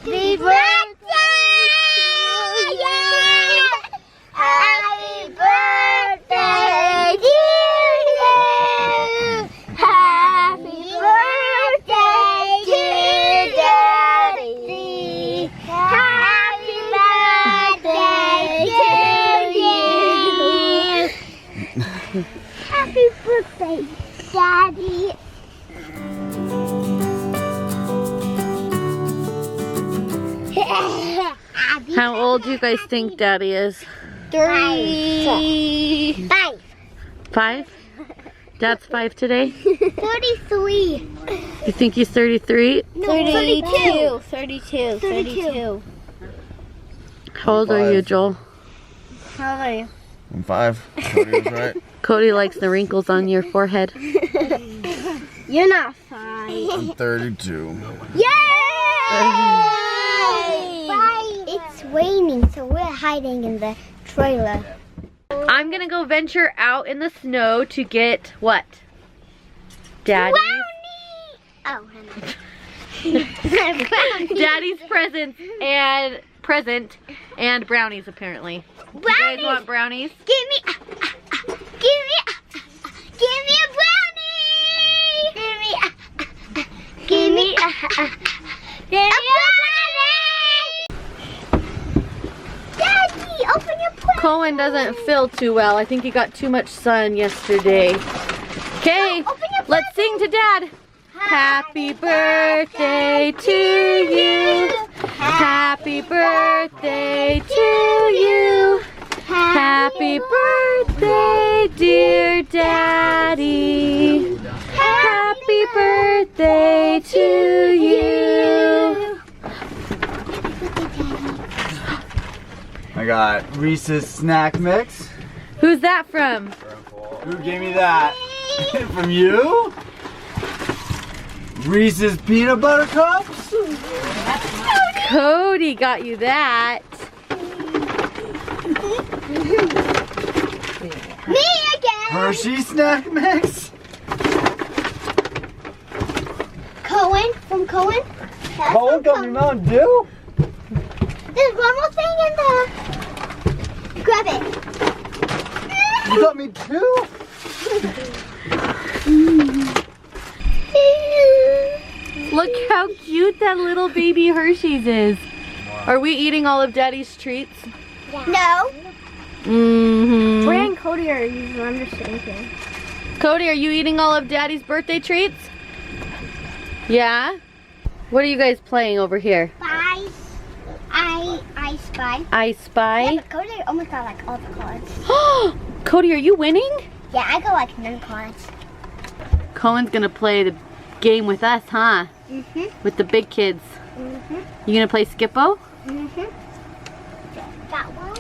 Happy birthday! Yeah! Happy birthday to you! Happy birthday to Daddy! Happy birthday to you! Happy birthday, Daddy! How old do you guys think Daddy is? 35. 5? Dad's 5 today? 33. You think he's 33? No, 32. 32. How old are you, Joel? How old are you? I'm 5. Cody was right. Cody likes the wrinkles on your forehead. You're not 5. I'm 32. Yay! It's raining, so we're hiding in the trailer. I'm gonna go venture out in the snow to get what? Daddy's Daddy's present and brownies apparently. Brownies. You guys want brownies? Give me a brownie. Give me a brownie. Daddy, open your present. Cohen doesn't feel too well. I think he got too much sun yesterday. Okay, let's sing to Dad. Happy birthday to you. Happy birthday to you. Happy birthday, dear Daddy. Happy birthday to you. I got Reese's Snack Mix. Who's that from? Who gave me that? From you? Reese's Peanut Butter Cups? Cody got you that. Me again. Hershey Snack Mix? Cohen, from Cohen. Cohen got me Mountain Dew? There's one more thing in there. Grab it. You got me 2? Look how cute that little baby Hershey's is. Are we eating all of Daddy's treats? No. Mm-hmm. Ray and Cody are usually understanding. Cody, are you eating all of Daddy's birthday treats? Yeah? What are you guys playing over here? I spy. I Spy? Yeah, but Cody almost got like all the cards. Cody, are you winning? Yeah, I got like none cards. Cohen's gonna play the game with us, huh? Mhm. With the big kids. Mhm. You gonna play Skippo? Mhm. That one.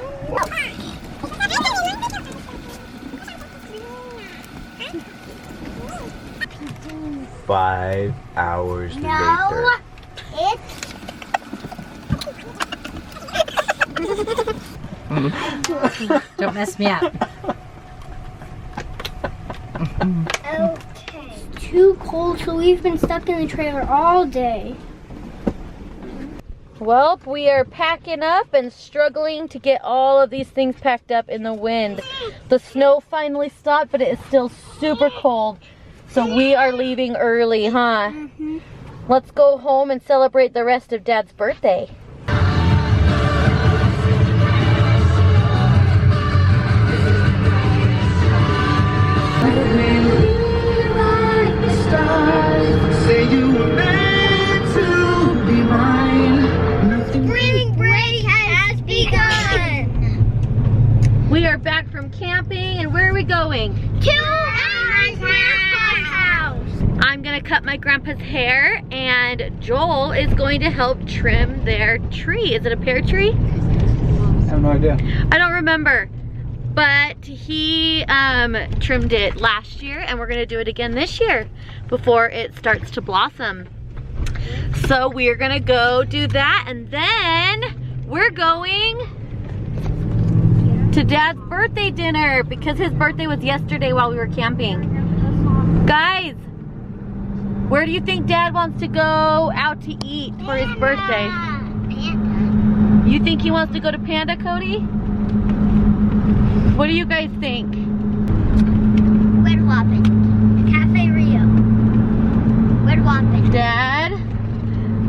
5 hours No, later. it's. Don't mess me up. Okay. It's too cold, so we've been stuck in the trailer all day. Well, we are packing up and struggling to get all of these things packed up in the wind. The snow finally stopped, but it is still super cold. So we are leaving early, huh? Mhm. Let's go home and celebrate the rest of Dad's birthday. Spring break has begun. We are back from camping, and where are we going? To our grandpa's house. I'm gonna cut my grandpa's hair, and Joel is going to help trim their tree. Is it a pear tree? I have no idea. I don't remember, but he trimmed it last year, and we're gonna do it again this year before it starts to blossom. So we're gonna go do that, and then we're going to Dad's birthday dinner because his birthday was yesterday while we were camping. Guys, where do you think Dad wants to go out to eat for his birthday? Panda. You think he wants to go to Panda, Cody? What do you guys think? Red Robin. Cafe Rio. Red Robin. Dad,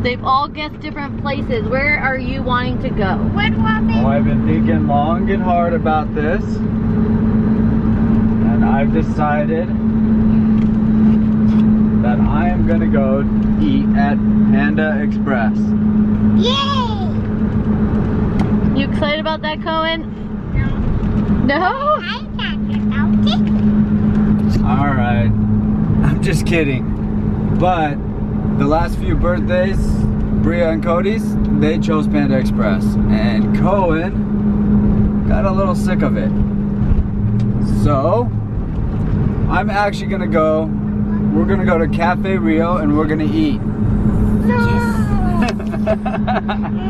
they've all guessed different places. Where are you wanting to go? Red Robin. Oh, I've been thinking long and hard about this, and I've decided that I am gonna go eat at Panda Express. Yay! You excited about that, Cohen? No. No? I can't get out it. All right, I'm just kidding. But the last few birthdays, Bria and Cody's, they chose Panda Express, and Cohen got a little sick of it. So I'm actually gonna go. We're gonna go to Cafe Rio and we're gonna eat.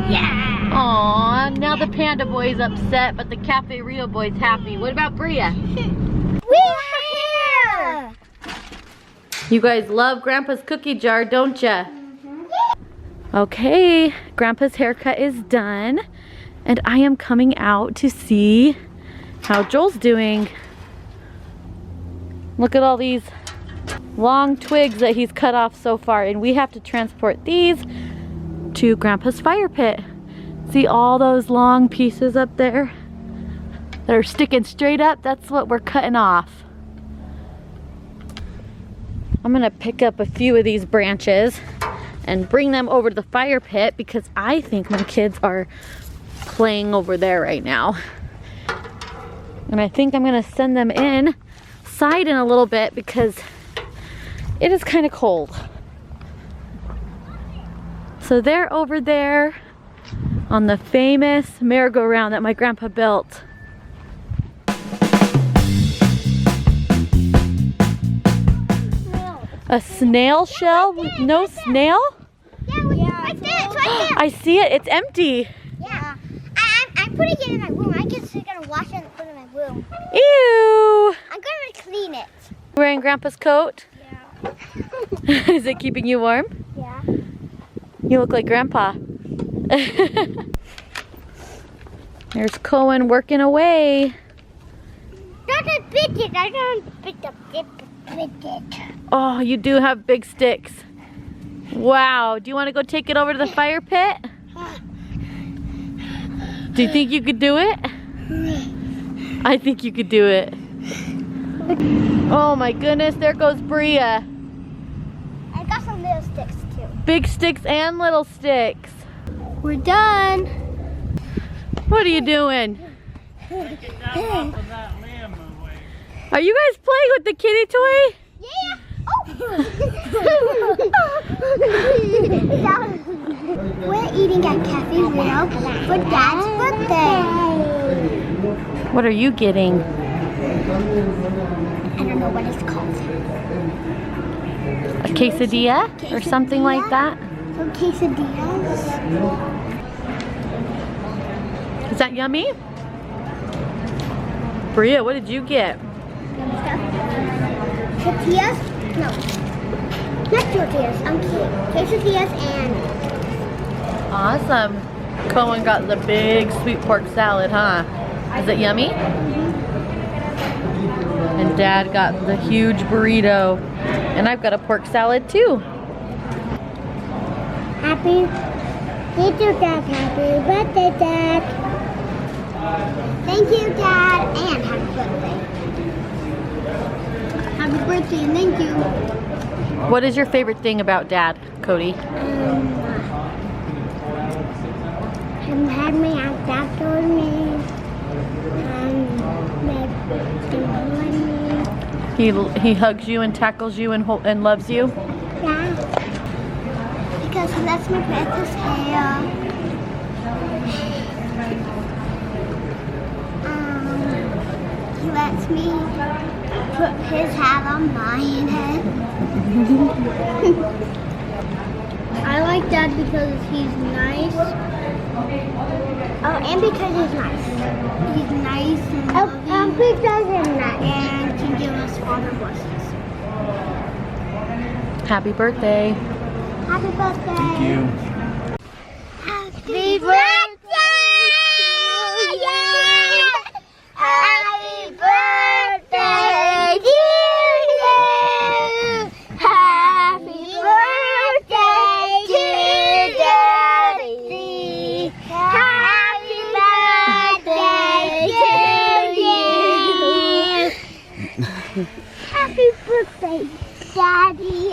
Yeah. Aw, now the Panda boy's upset, but the Cafe Rio boy's happy. What about Bria? We're here. You guys love Grandpa's cookie jar, don't ya? Okay, Grandpa's haircut is done, and I am coming out to see how Joel's doing. Look at all these long twigs that he's cut off so far, and we have to transport these to Grandpa's fire pit. See all those long pieces up there that are sticking straight up? That's what we're cutting off. I'm gonna pick up a few of these branches and bring them over to the fire pit because I think my kids are playing over there right now. And I think I'm gonna send them inside in a little bit because it is kind of cold. So they're over there on the famous merry-go-round that my grandpa built. A snail shell? No snail? Yeah, right there. It's right there. I see it. It's empty. Yeah. I'm putting it in my room. I guess I'm gonna wash it and put it in my room. Ew. I'm gonna clean it. Wearing Grandpa's coat? Yeah. Is it keeping you warm? Yeah. You look like Grandpa. There's Cohen working away. Don't bit it. I don't bit it. Oh, you do have big sticks. Wow. Do you want to go take it over to the fire pit? Do you think you could do it? I think you could do it. Oh my goodness, there goes Bria. I got some little sticks too. Big sticks and little sticks. We're done. What are you doing? Are you guys playing with the kitty toy? Yeah. Oh. We're eating at Cafe Rio for Dad's birthday. What are you getting? I don't know what it's called. A quesadilla or something like that? Some quesadillas. Is that yummy? Bria, what did you get? Tortillas? No. Not tortillas. Quesadillas and... Awesome. Cohen got the big sweet pork salad, huh? Is it yummy? And Dad got the huge burrito. And I've got a pork salad too. Happy Dad. Happy birthday, Dad. Thank you, Dad. And happy birthday. Happy birthday and thank you. What is your favorite thing about Dad, Cody? Him had me at Dad told me. He hugs you and tackles you and loves you? Yeah. Because he lets me pet his hair. He lets me put his hat on my head. I like Dad because he's nice. Oh, and because he's nice. He's nice and loving. Because he's nice. And can give us father blessings. Happy birthday. Happy birthday. Thank you. Happy Happy birthday to you. Happy birthday to you. Happy birthday to Daddy. Happy birthday to you. Happy birthday, Daddy.